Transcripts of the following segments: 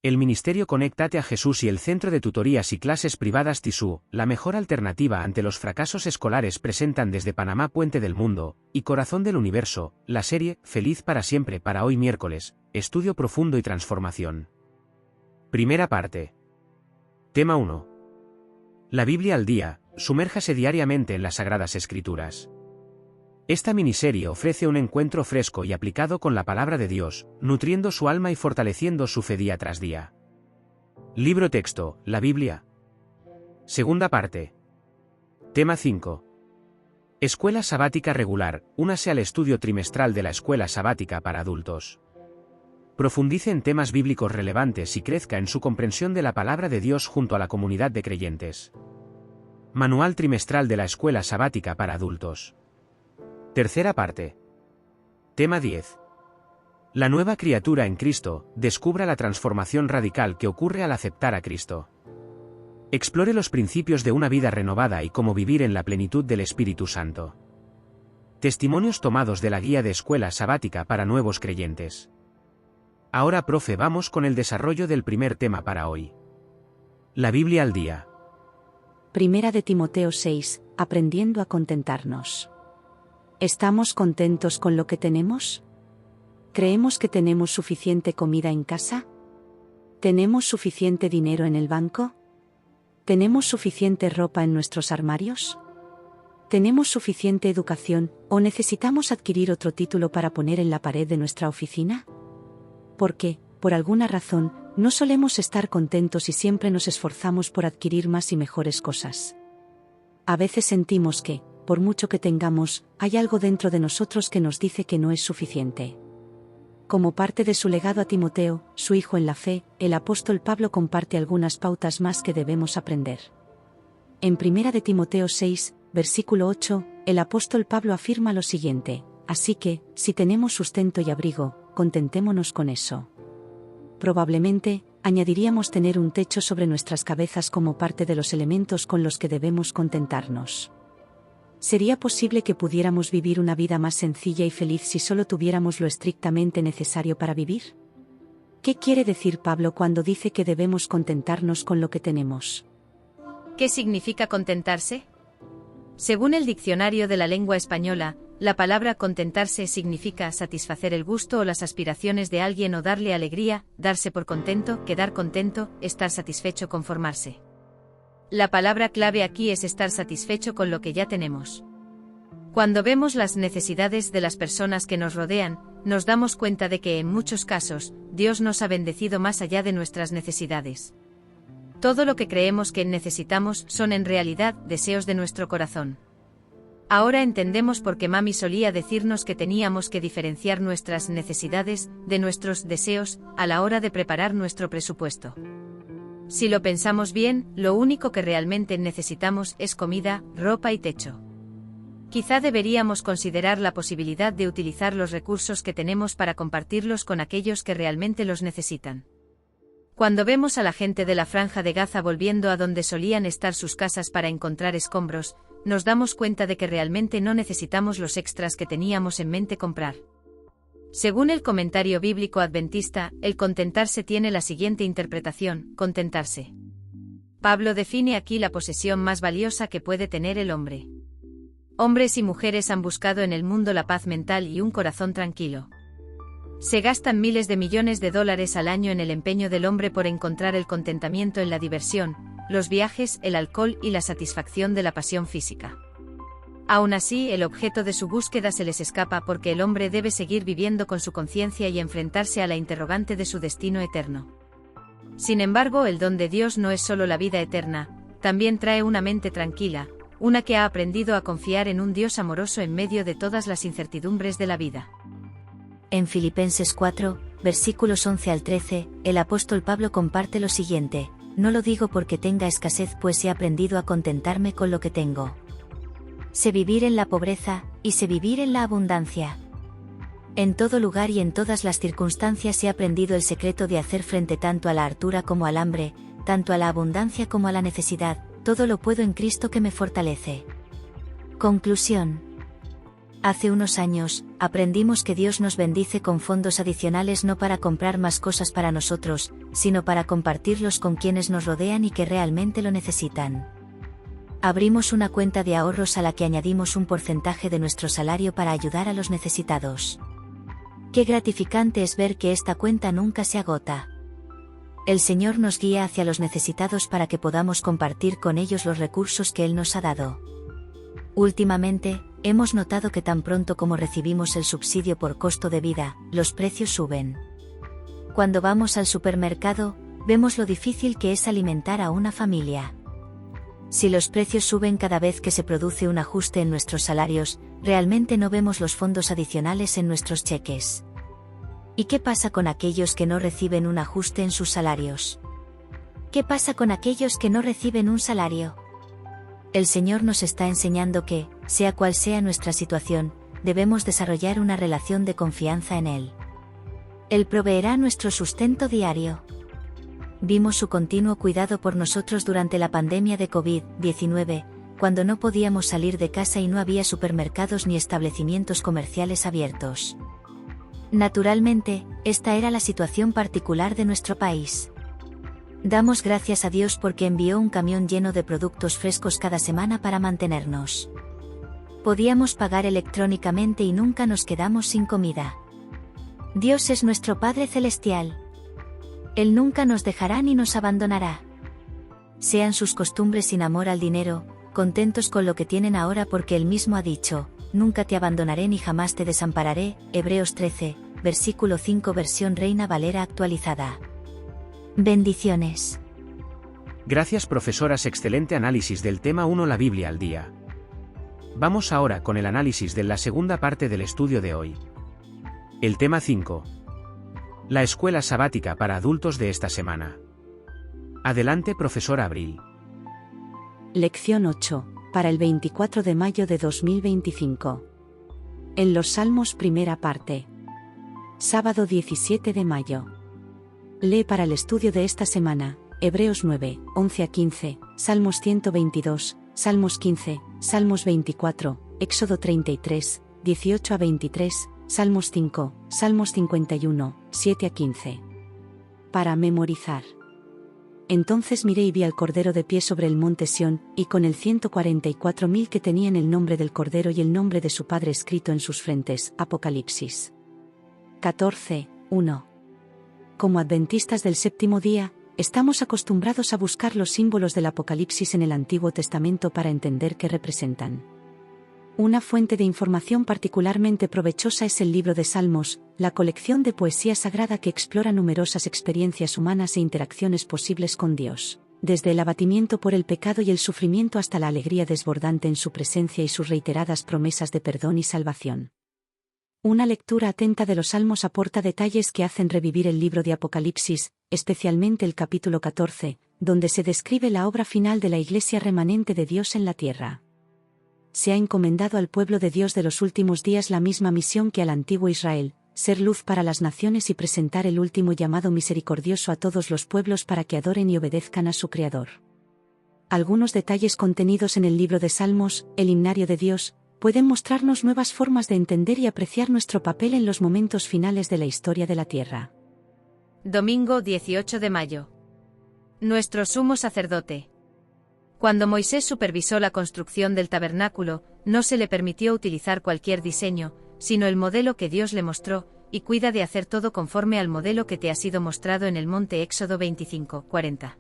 El Ministerio Conéctate a Jesús y el Centro de Tutorías y Clases Privadas TISU, la mejor alternativa ante los fracasos escolares, presentan desde Panamá, Puente del Mundo y Corazón del Universo, la serie Feliz para siempre para hoy miércoles, Estudio Profundo y Transformación. Primera parte. Tema 1. La Biblia al día, sumérjase diariamente en las Sagradas Escrituras. Esta miniserie ofrece un encuentro fresco y aplicado con la palabra de Dios, nutriendo su alma y fortaleciendo su fe día tras día. Libro texto, la Biblia. Segunda parte. Tema 5. Escuela sabática regular, únase al estudio trimestral de la Escuela Sabática para Adultos. Profundice en temas bíblicos relevantes y crezca en su comprensión de la palabra de Dios junto a la comunidad de creyentes. Manual trimestral de la Escuela Sabática para Adultos. Tercera parte. Tema 10. La nueva criatura en Cristo, descubra la transformación radical que ocurre al aceptar a Cristo. Explore los principios de una vida renovada y cómo vivir en la plenitud del Espíritu Santo. Testimonios tomados de la guía de Escuela Sabática para nuevos creyentes. Ahora, profe, vamos con el desarrollo del primer tema para hoy. La Biblia al día. Primera de Timoteo 6, aprendiendo a contentarnos. ¿Estamos contentos con lo que tenemos? ¿Creemos que tenemos suficiente comida en casa? ¿Tenemos suficiente dinero en el banco? ¿Tenemos suficiente ropa en nuestros armarios? ¿Tenemos suficiente educación o necesitamos adquirir otro título para poner en la pared de nuestra oficina? Porque, por alguna razón, no solemos estar contentos y siempre nos esforzamos por adquirir más y mejores cosas. A veces sentimos que, por mucho que tengamos, hay algo dentro de nosotros que nos dice que no es suficiente. Como parte de su legado a Timoteo, su hijo en la fe, el apóstol Pablo comparte algunas pautas más que debemos aprender. En 1 de Timoteo 6, versículo 8, el apóstol Pablo afirma lo siguiente: así que, si tenemos sustento y abrigo, contentémonos con eso. Probablemente, añadiríamos tener un techo sobre nuestras cabezas como parte de los elementos con los que debemos contentarnos. ¿Sería posible que pudiéramos vivir una vida más sencilla y feliz si solo tuviéramos lo estrictamente necesario para vivir? ¿Qué quiere decir Pablo cuando dice que debemos contentarnos con lo que tenemos? ¿Qué significa contentarse? Según el diccionario de la lengua española, la palabra contentarse significa satisfacer el gusto o las aspiraciones de alguien o darle alegría, darse por contento, quedar contento, estar satisfecho, conformarse. La palabra clave aquí es estar satisfecho con lo que ya tenemos. Cuando vemos las necesidades de las personas que nos rodean, nos damos cuenta de que en muchos casos, Dios nos ha bendecido más allá de nuestras necesidades. Todo lo que creemos que necesitamos son en realidad deseos de nuestro corazón. Ahora entendemos por qué mami solía decirnos que teníamos que diferenciar nuestras necesidades de nuestros deseos a la hora de preparar nuestro presupuesto. Si lo pensamos bien, lo único que realmente necesitamos es comida, ropa y techo. Quizá deberíamos considerar la posibilidad de utilizar los recursos que tenemos para compartirlos con aquellos que realmente los necesitan. Cuando vemos a la gente de la Franja de Gaza volviendo a donde solían estar sus casas para encontrar escombros, nos damos cuenta de que realmente no necesitamos los extras que teníamos en mente comprar. Según el comentario bíblico adventista, el contentarse tiene la siguiente interpretación: contentarse. Pablo define aquí la posesión más valiosa que puede tener el hombre. Hombres y mujeres han buscado en el mundo la paz mental y un corazón tranquilo. Se gastan miles de millones de dólares al año en el empeño del hombre por encontrar el contentamiento en la diversión, los viajes, el alcohol y la satisfacción de la pasión física. Aún así, el objeto de su búsqueda se les escapa porque el hombre debe seguir viviendo con su conciencia y enfrentarse a la interrogante de su destino eterno. Sin embargo, el don de Dios no es solo la vida eterna, también trae una mente tranquila, una que ha aprendido a confiar en un Dios amoroso en medio de todas las incertidumbres de la vida. En Filipenses 4, versículos 11 al 13, el apóstol Pablo comparte lo siguiente: no lo digo porque tenga escasez, pues he aprendido a contentarme con lo que tengo. Sé vivir en la pobreza, y sé vivir en la abundancia. En todo lugar y en todas las circunstancias he aprendido el secreto de hacer frente tanto a la hartura como al hambre, tanto a la abundancia como a la necesidad. Todo lo puedo en Cristo que me fortalece. Conclusión. Hace unos años, aprendimos que Dios nos bendice con fondos adicionales no para comprar más cosas para nosotros, sino para compartirlos con quienes nos rodean y que realmente lo necesitan. Abrimos una cuenta de ahorros a la que añadimos un porcentaje de nuestro salario para ayudar a los necesitados. Qué gratificante es ver que esta cuenta nunca se agota. El Señor nos guía hacia los necesitados para que podamos compartir con ellos los recursos que Él nos ha dado. Últimamente, hemos notado que tan pronto como recibimos el subsidio por costo de vida, los precios suben. Cuando vamos al supermercado, vemos lo difícil que es alimentar a una familia. Si los precios suben cada vez que se produce un ajuste en nuestros salarios, realmente no vemos los fondos adicionales en nuestros cheques. ¿Y qué pasa con aquellos que no reciben un ajuste en sus salarios? ¿Qué pasa con aquellos que no reciben un salario? El Señor nos está enseñando que, sea cual sea nuestra situación, debemos desarrollar una relación de confianza en Él. Él proveerá nuestro sustento diario. Vimos su continuo cuidado por nosotros durante la pandemia de COVID-19, cuando no podíamos salir de casa y no había supermercados ni establecimientos comerciales abiertos. Naturalmente, esta era la situación particular de nuestro país. Damos gracias a Dios porque envió un camión lleno de productos frescos cada semana para mantenernos. Podíamos pagar electrónicamente y nunca nos quedamos sin comida. Dios es nuestro Padre Celestial. Él nunca nos dejará ni nos abandonará. Sean sus costumbres sin amor al dinero, contentos con lo que tienen ahora porque Él mismo ha dicho, nunca te abandonaré ni jamás te desampararé, Hebreos 13, versículo 5 versión Reina Valera actualizada. Bendiciones. Gracias profesoras, excelente análisis del tema 1 la Biblia al día. Vamos ahora con el análisis de la segunda parte del estudio de hoy. El tema 5. La escuela sabática para adultos de esta semana. Adelante profesora Abril. Lección 8, para el 24 de mayo de 2025. En los Salmos primera parte. Sábado 17 de mayo. Lee para el estudio de esta semana, Hebreos 9, 11 a 15, Salmos 122, Salmos 15, Salmos 24, Éxodo 33, 18 a 23, Salmos 5, Salmos 51, 7 a 15. Para memorizar. Entonces miré y vi al Cordero de pie sobre el monte Sión, y con el 144.000 que tenían el nombre del Cordero y el nombre de su Padre escrito en sus frentes. Apocalipsis 14, 1. Como adventistas del séptimo día, estamos acostumbrados a buscar los símbolos del Apocalipsis en el Antiguo Testamento para entender qué representan. Una fuente de información particularmente provechosa es el libro de Salmos, la colección de poesía sagrada que explora numerosas experiencias humanas e interacciones posibles con Dios, desde el abatimiento por el pecado y el sufrimiento hasta la alegría desbordante en su presencia y sus reiteradas promesas de perdón y salvación. Una lectura atenta de los Salmos aporta detalles que hacen revivir el libro de Apocalipsis, especialmente el capítulo 14, donde se describe la obra final de la Iglesia remanente de Dios en la tierra. Se ha encomendado al pueblo de Dios de los últimos días la misma misión que al antiguo Israel, ser luz para las naciones y presentar el último llamado misericordioso a todos los pueblos para que adoren y obedezcan a su Creador. Algunos detalles contenidos en el libro de Salmos, el himnario de Dios, pueden mostrarnos nuevas formas de entender y apreciar nuestro papel en los momentos finales de la historia de la tierra. Domingo 18 de mayo. Nuestro sumo sacerdote. Cuando Moisés supervisó la construcción del tabernáculo, no se le permitió utilizar cualquier diseño, sino el modelo que Dios le mostró, y cuida de hacer todo conforme al modelo que te ha sido mostrado en el monte Éxodo 25, 40.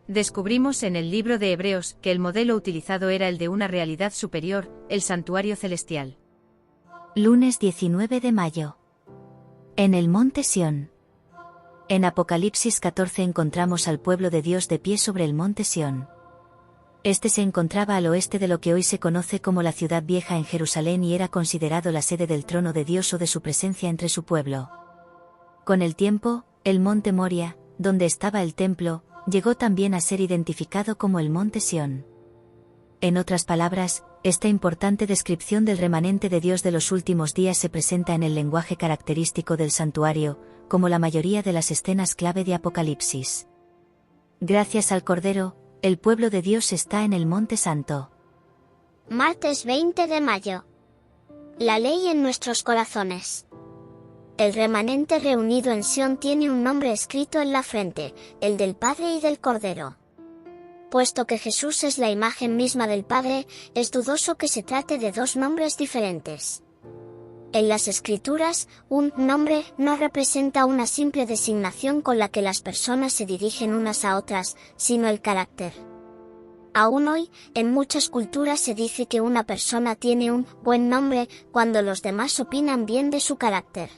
Descubrimos en el libro de Hebreos que el modelo utilizado era el de una realidad superior, el santuario celestial. Lunes 19 de mayo. En el monte Sión. En Apocalipsis 14 encontramos al pueblo de Dios de pie sobre el monte Sión. Este se encontraba al oeste de lo que hoy se conoce como la ciudad vieja en Jerusalén y era considerado la sede del trono de Dios o de su presencia entre su pueblo. Con el tiempo, el monte Moria, donde estaba el templo, llegó también a ser identificado como el monte Sión. En otras palabras, esta importante descripción del remanente de Dios de los últimos días se presenta en el lenguaje característico del santuario, como la mayoría de las escenas clave de Apocalipsis. Gracias al Cordero, el pueblo de Dios está en el Monte Santo. Martes 20 de mayo. La ley en nuestros corazones. El remanente reunido en Sión tiene un nombre escrito en la frente, el del Padre y del Cordero. Puesto que Jesús es la imagen misma del Padre, es dudoso que se trate de dos nombres diferentes. En las Escrituras, un nombre no representa una simple designación con la que las personas se dirigen unas a otras, sino el carácter. Aún hoy, en muchas culturas se dice que una persona tiene un buen nombre cuando los demás opinan bien de su carácter.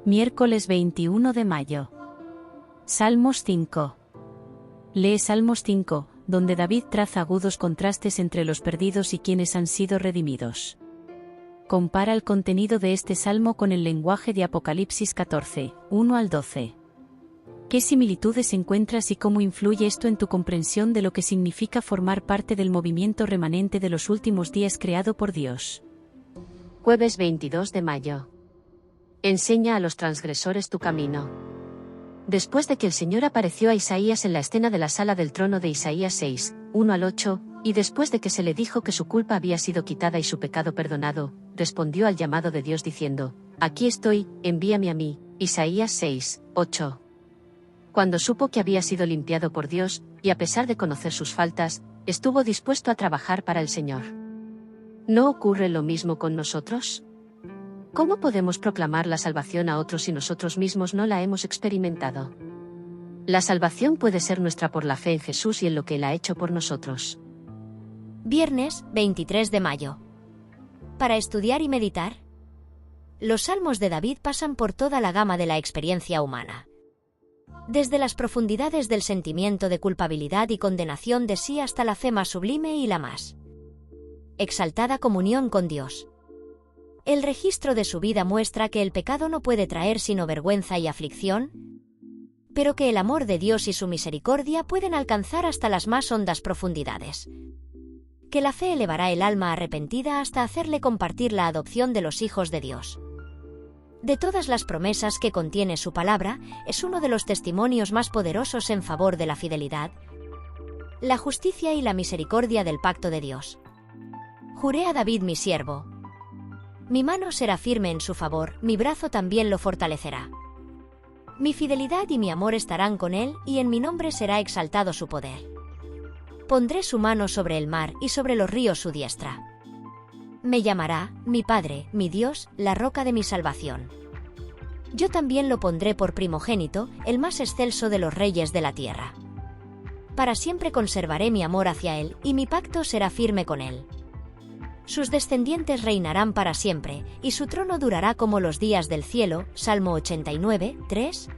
Miércoles 21 de mayo. Salmos 5. Lee Salmos 5, donde David traza agudos contrastes entre los perdidos y quienes han sido redimidos. Compara el contenido de este salmo con el lenguaje de Apocalipsis 14, 1 al 12. ¿Qué similitudes encuentras y cómo influye esto en tu comprensión de lo que significa formar parte del movimiento remanente de los últimos días creado por Dios? Jueves 22 de mayo. Enseña a los transgresores tu camino. Después de que el Señor apareció a Isaías en la escena de la sala del trono de Isaías 6, 1 al 8, y después de que se le dijo que su culpa había sido quitada y su pecado perdonado, respondió al llamado de Dios diciendo: Aquí estoy, envíame a mí. Isaías 6, 8. Cuando supo que había sido limpiado por Dios, y a pesar de conocer sus faltas, estuvo dispuesto a trabajar para el Señor. ¿No ocurre lo mismo con nosotros? ¿Cómo podemos proclamar la salvación a otros si nosotros mismos no la hemos experimentado? La salvación puede ser nuestra por la fe en Jesús y en lo que Él ha hecho por nosotros. Viernes 23 de mayo. Para estudiar y meditar. Los salmos de David pasan por toda la gama de la experiencia humana. Desde las profundidades del sentimiento de culpabilidad y condenación de sí hasta la fe más sublime y la más exaltada comunión con Dios. El registro de su vida muestra que el pecado no puede traer sino vergüenza y aflicción, pero que el amor de Dios y su misericordia pueden alcanzar hasta las más hondas profundidades. Que la fe elevará el alma arrepentida hasta hacerle compartir la adopción de los hijos de Dios. De todas las promesas que contiene su palabra, es uno de los testimonios más poderosos en favor de la fidelidad, la justicia y la misericordia del pacto de Dios. Juré a David mi siervo: mi mano será firme en su favor, mi brazo también lo fortalecerá. Mi fidelidad y mi amor estarán con él, y en mi nombre será exaltado su poder. Pondré su mano sobre el mar y sobre los ríos su diestra. Me llamará, mi Padre, mi Dios, la roca de mi salvación. Yo también lo pondré por primogénito, el más excelso de los reyes de la tierra. Para siempre conservaré mi amor hacia él, y mi pacto será firme con él. Sus descendientes reinarán para siempre, y su trono durará como los días del cielo. Salmo 89, 3.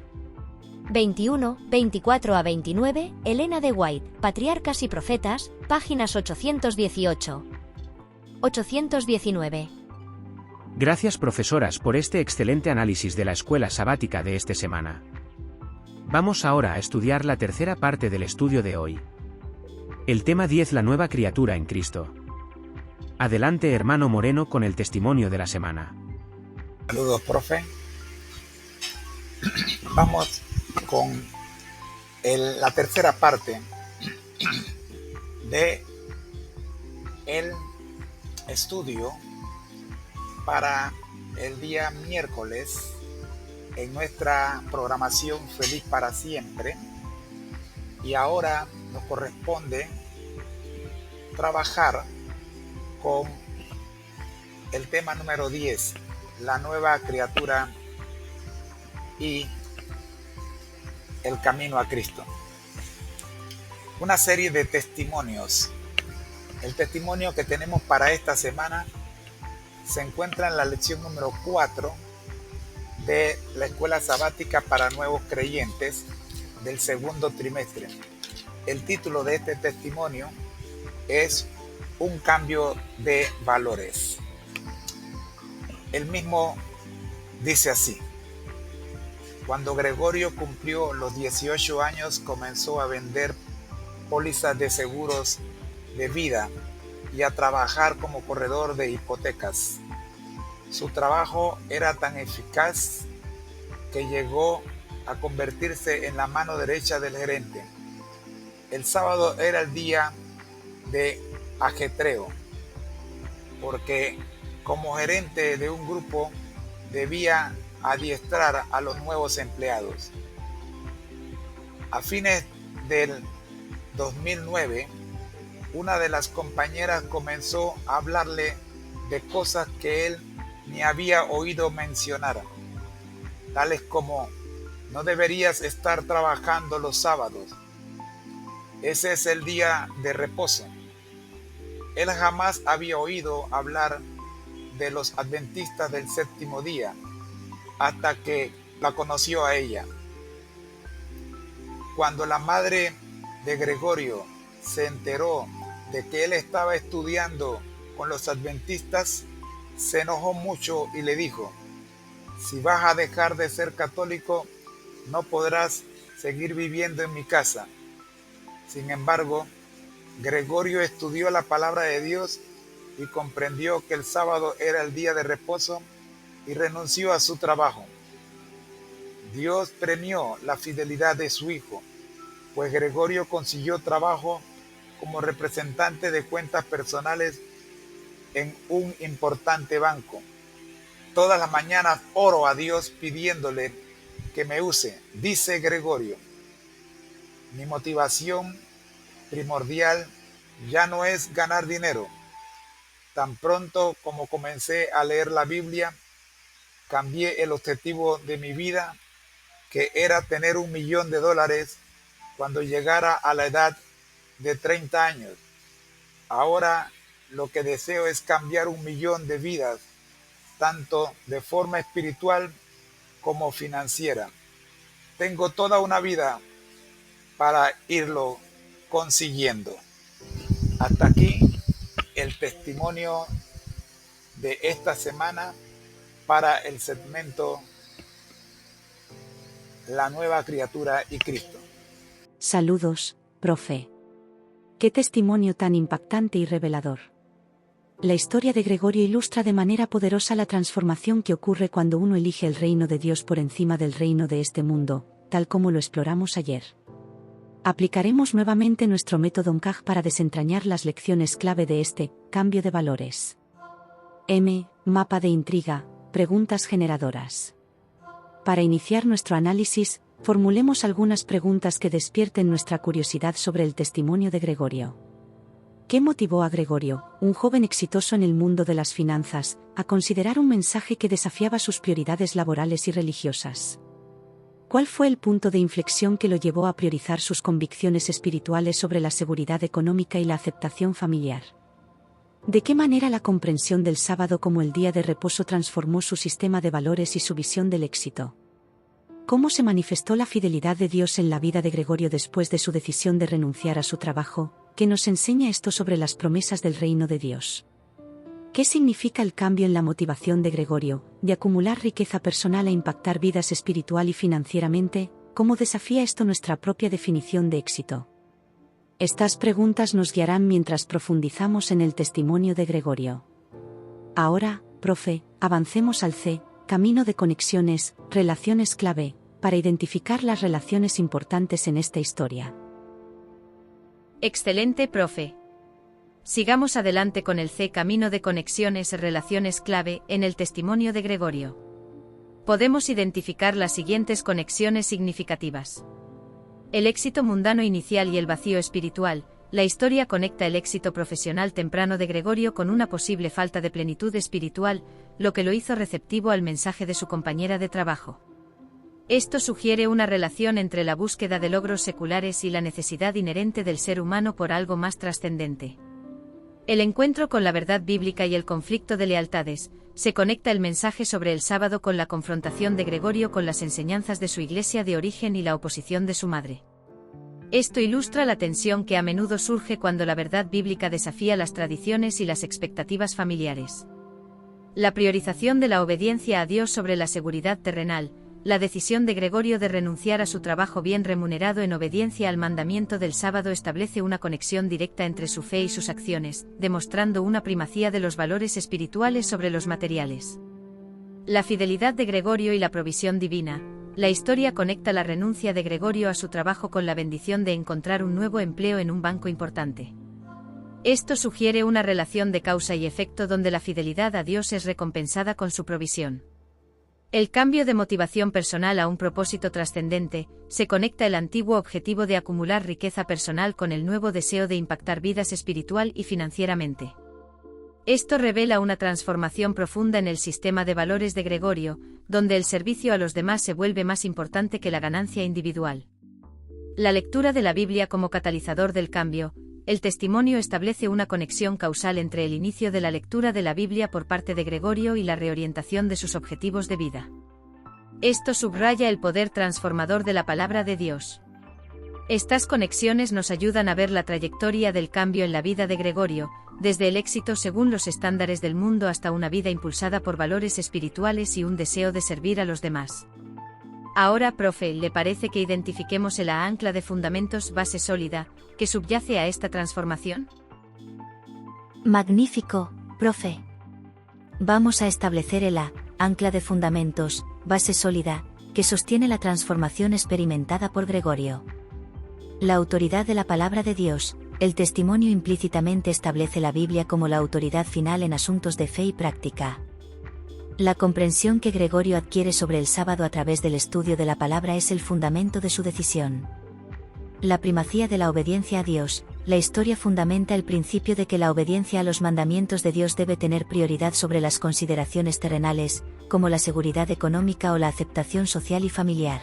21, 24 a 29, Elena de White, Patriarcas y Profetas, páginas 818. 819. Gracias, profesoras, por este excelente análisis de la escuela sabática de esta semana. Vamos ahora a estudiar la tercera parte del estudio de hoy. El tema 10: la nueva criatura en Cristo. Adelante, hermano Moreno, con el testimonio de la semana. Saludos, profe. Vamos con la tercera parte de el estudio para el día miércoles en nuestra programación Feliz para Siempre. Y ahora nos corresponde trabajar con el tema número 10, la nueva criatura y el camino a Cristo. Una serie de testimonios. El testimonio que tenemos para esta semana se encuentra en la lección número 4 de la Escuela Sabática para Nuevos Creyentes del segundo trimestre. El título de este testimonio es Un cambio de valores. El mismo dice así: cuando Gregorio cumplió los 18 años, comenzó a vender pólizas de seguros de vida y a trabajar como corredor de hipotecas. Su trabajo era tan eficaz que llegó a convertirse en la mano derecha del gerente. El sábado era el día de ajetreo, porque Como gerente de un grupo, debía adiestrar a los nuevos empleados. A fines del 2009, una de las compañeras comenzó a hablarle de cosas que él ni había oído mencionar, tales como: no deberías estar trabajando los sábados, ese es el día de reposo. Él jamás había oído hablar de los adventistas del séptimo día hasta que la conoció a ella. Cuando la madre de Gregorio se enteró de que él estaba estudiando con los adventistas, se enojó mucho y le dijo: si vas a dejar de ser católico, no podrás seguir viviendo en mi casa. Sin embargo, Gregorio estudió la palabra de Dios y comprendió que el sábado era el día de reposo y renunció a su trabajo. Dios premió la fidelidad de su hijo, pues Gregorio consiguió trabajo como representante de cuentas personales en un importante banco. Todas las mañanas oro a Dios pidiéndole que me use, dice Gregorio. Mi motivación primordial ya no es ganar dinero. Tan pronto como comencé a leer la Biblia, cambié el objetivo de mi vida, que era tener $1 millón cuando llegara a la edad de 30 años. Ahora lo que deseo es cambiar 1 millón de vidas, tanto de forma espiritual como financiera. Tengo toda una vida para irlo consiguiendo. Hasta aquí el testimonio de esta semana para el segmento La nueva criatura y Cristo. Saludos, profe. Qué testimonio tan impactante y revelador. La historia de Gregorio ilustra de manera poderosa la transformación que ocurre cuando uno elige el reino de Dios por encima del reino de este mundo, tal como lo exploramos ayer. Aplicaremos nuevamente nuestro método MCAG para desentrañar las lecciones clave de este cambio de valores. Mapa de intriga, preguntas generadoras. Para iniciar nuestro análisis, formulemos algunas preguntas que despierten nuestra curiosidad sobre el testimonio de Gregorio. ¿Qué motivó a Gregorio, un joven exitoso en el mundo de las finanzas, a considerar un mensaje que desafiaba sus prioridades laborales y religiosas? ¿Cuál fue el punto de inflexión que lo llevó a priorizar sus convicciones espirituales sobre la seguridad económica y la aceptación familiar? ¿De qué manera la comprensión del sábado como el día de reposo transformó su sistema de valores y su visión del éxito? ¿Cómo se manifestó la fidelidad de Dios en la vida de Gregorio después de su decisión de renunciar a su trabajo? ¿Qué nos enseña esto sobre las promesas del reino de Dios? ¿Qué significa el cambio en la motivación de Gregorio, de acumular riqueza personal a impactar vidas espiritual y financieramente? ¿Cómo desafía esto nuestra propia definición de éxito? Estas preguntas nos guiarán mientras profundizamos en el testimonio de Gregorio. Ahora, profe, avancemos al camino de conexiones, relaciones clave, para identificar las relaciones importantes en esta historia. Excelente, profe. Sigamos adelante con el camino de conexiones, relaciones clave, en el testimonio de Gregorio. Podemos identificar las siguientes conexiones significativas. El éxito mundano inicial y el vacío espiritual. La historia conecta el éxito profesional temprano de Gregorio con una posible falta de plenitud espiritual, lo que lo hizo receptivo al mensaje de su compañera de trabajo. Esto sugiere una relación entre la búsqueda de logros seculares y la necesidad inherente del ser humano por algo más trascendente. El encuentro con la verdad bíblica y el conflicto de lealtades. Se conecta el mensaje sobre el sábado con la confrontación de Gregorio con las enseñanzas de su iglesia de origen y la oposición de su madre. Esto ilustra la tensión que a menudo surge cuando la verdad bíblica desafía las tradiciones y las expectativas familiares. La priorización de la obediencia a Dios sobre la seguridad terrenal. La decisión de Gregorio de renunciar a su trabajo bien remunerado en obediencia al mandamiento del sábado establece una conexión directa entre su fe y sus acciones, demostrando una primacía de los valores espirituales sobre los materiales. La fidelidad de Gregorio y la provisión divina. La historia conecta la renuncia de Gregorio a su trabajo con la bendición de encontrar un nuevo empleo en un banco importante. Esto sugiere una relación de causa y efecto donde la fidelidad a Dios es recompensada con su provisión. El cambio de motivación personal a un propósito trascendente, se conecta el antiguo objetivo de acumular riqueza personal con el nuevo deseo de impactar vidas espiritual y financieramente. Esto revela una transformación profunda en el sistema de valores de Gregorio, donde el servicio a los demás se vuelve más importante que la ganancia individual. La lectura de la Biblia como catalizador del cambio, el testimonio establece una conexión causal entre el inicio de la lectura de la Biblia por parte de Gregorio y la reorientación de sus objetivos de vida. Esto subraya el poder transformador de la palabra de Dios. Estas conexiones nos ayudan a ver la trayectoria del cambio en la vida de Gregorio, desde el éxito según los estándares del mundo hasta una vida impulsada por valores espirituales y un deseo de servir a los demás. Ahora, profe, ¿le parece que identifiquemos el ancla de fundamentos base sólida, que subyace a esta transformación? Magnífico, profe. Vamos a establecer el ancla de fundamentos, base sólida, que sostiene la transformación experimentada por Gregorio. La autoridad de la palabra de Dios, el testimonio implícitamente establece la Biblia como la autoridad final en asuntos de fe y práctica. La comprensión que Gregorio adquiere sobre el sábado a través del estudio de la palabra es el fundamento de su decisión. La primacía de la obediencia a Dios, la historia fundamenta el principio de que la obediencia a los mandamientos de Dios debe tener prioridad sobre las consideraciones terrenales, como la seguridad económica o la aceptación social y familiar.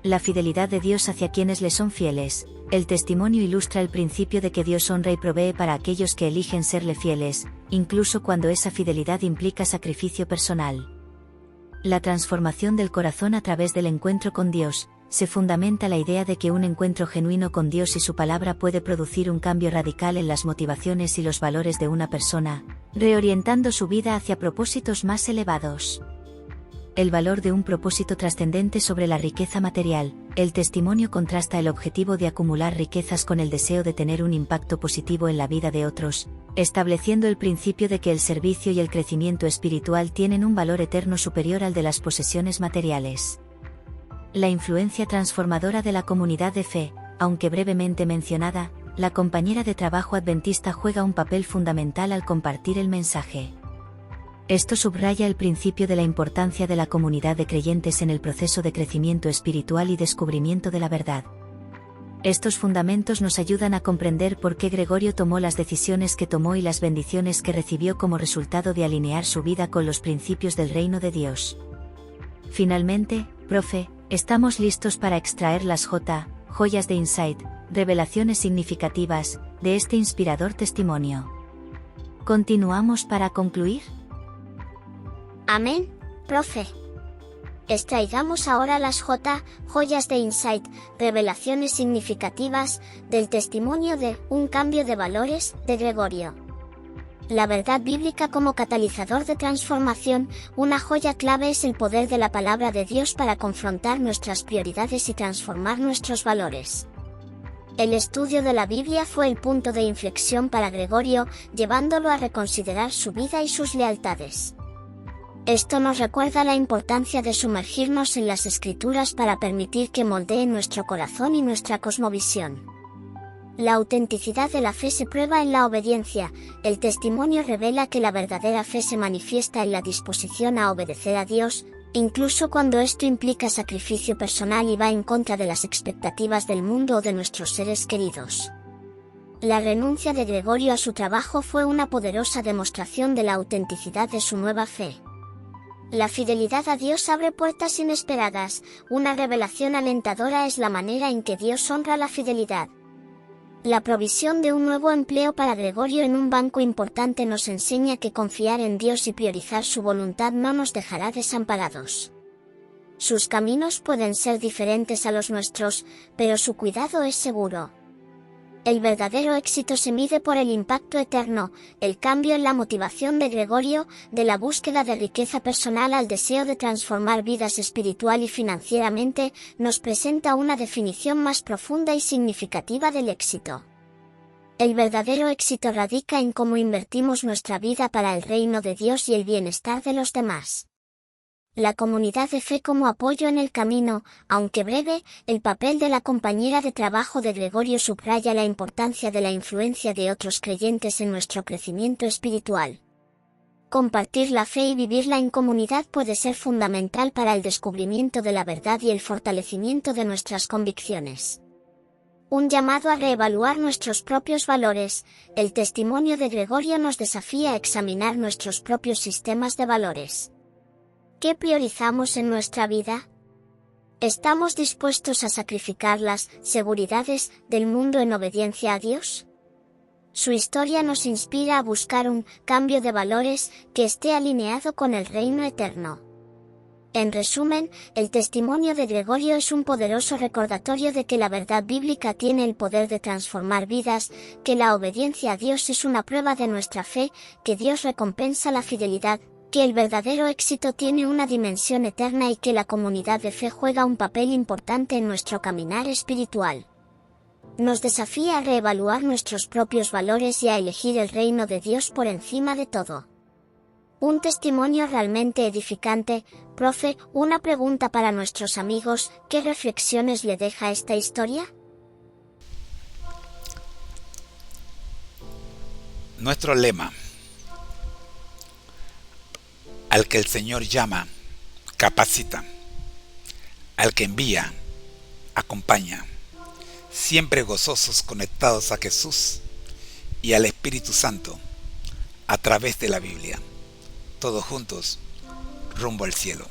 La fidelidad de Dios hacia quienes le son fieles, el testimonio ilustra el principio de que Dios honra y provee para aquellos que eligen serle fieles, incluso cuando esa fidelidad implica sacrificio personal. La transformación del corazón a través del encuentro con Dios, se fundamenta la idea de que un encuentro genuino con Dios y su palabra puede producir un cambio radical en las motivaciones y los valores de una persona, reorientando su vida hacia propósitos más elevados. El valor de un propósito trascendente sobre la riqueza material, el testimonio contrasta el objetivo de acumular riquezas con el deseo de tener un impacto positivo en la vida de otros, estableciendo el principio de que el servicio y el crecimiento espiritual tienen un valor eterno superior al de las posesiones materiales. La influencia transformadora de la comunidad de fe, aunque brevemente mencionada, la compañera de trabajo adventista juega un papel fundamental al compartir el mensaje. Esto subraya el principio de la importancia de la comunidad de creyentes en el proceso de crecimiento espiritual y descubrimiento de la verdad. Estos fundamentos nos ayudan a comprender por qué Gregorio tomó las decisiones que tomó y las bendiciones que recibió como resultado de alinear su vida con los principios del reino de Dios. Finalmente, profe, estamos listos para extraer las joyas de insight, revelaciones significativas, de este inspirador testimonio. ¿Continuamos para concluir? Amén, profe. Extraigamos ahora las joyas de insight, revelaciones significativas, del testimonio de un cambio de valores, de Gregorio. La verdad bíblica como catalizador de transformación, una joya clave es el poder de la palabra de Dios para confrontar nuestras prioridades y transformar nuestros valores. El estudio de la Biblia fue el punto de inflexión para Gregorio, llevándolo a reconsiderar su vida y sus lealtades. Esto nos recuerda la importancia de sumergirnos en las Escrituras para permitir que moldeen nuestro corazón y nuestra cosmovisión. La autenticidad de la fe se prueba en la obediencia, el testimonio revela que la verdadera fe se manifiesta en la disposición a obedecer a Dios, incluso cuando esto implica sacrificio personal y va en contra de las expectativas del mundo o de nuestros seres queridos. La renuncia de Gregorio a su trabajo fue una poderosa demostración de la autenticidad de su nueva fe. La fidelidad a Dios abre puertas inesperadas, una revelación alentadora es la manera en que Dios honra la fidelidad. La provisión de un nuevo empleo para Gregorio en un banco importante nos enseña que confiar en Dios y priorizar su voluntad no nos dejará desamparados. Sus caminos pueden ser diferentes a los nuestros, pero su cuidado es seguro. El verdadero éxito se mide por el impacto eterno, el cambio en la motivación de Gregorio, de la búsqueda de riqueza personal al deseo de transformar vidas espiritual y financieramente, nos presenta una definición más profunda y significativa del éxito. El verdadero éxito radica en cómo invertimos nuestra vida para el reino de Dios y el bienestar de los demás. La comunidad de fe como apoyo en el camino, aunque breve, el papel de la compañera de trabajo de Gregorio subraya la importancia de la influencia de otros creyentes en nuestro crecimiento espiritual. Compartir la fe y vivirla en comunidad puede ser fundamental para el descubrimiento de la verdad y el fortalecimiento de nuestras convicciones. Un llamado a reevaluar nuestros propios valores. El testimonio de Gregorio nos desafía a examinar nuestros propios sistemas de valores. ¿Qué priorizamos en nuestra vida? ¿Estamos dispuestos a sacrificar las seguridades del mundo en obediencia a Dios? Su historia nos inspira a buscar un cambio de valores que esté alineado con el reino eterno. En resumen, el testimonio de Gregorio es un poderoso recordatorio de que la verdad bíblica tiene el poder de transformar vidas, que la obediencia a Dios es una prueba de nuestra fe, que Dios recompensa la fidelidad, que el verdadero éxito tiene una dimensión eterna y que la comunidad de fe juega un papel importante en nuestro caminar espiritual. Nos desafía a reevaluar nuestros propios valores y a elegir el reino de Dios por encima de todo. Un testimonio realmente edificante. Profe, una pregunta para nuestros amigos, ¿qué reflexiones le deja esta historia? Nuestro lema: al que el Señor llama, capacita; al que envía, acompaña. Siempre gozosos, conectados a Jesús y al Espíritu Santo a través de la Biblia. Todos juntos, rumbo al cielo.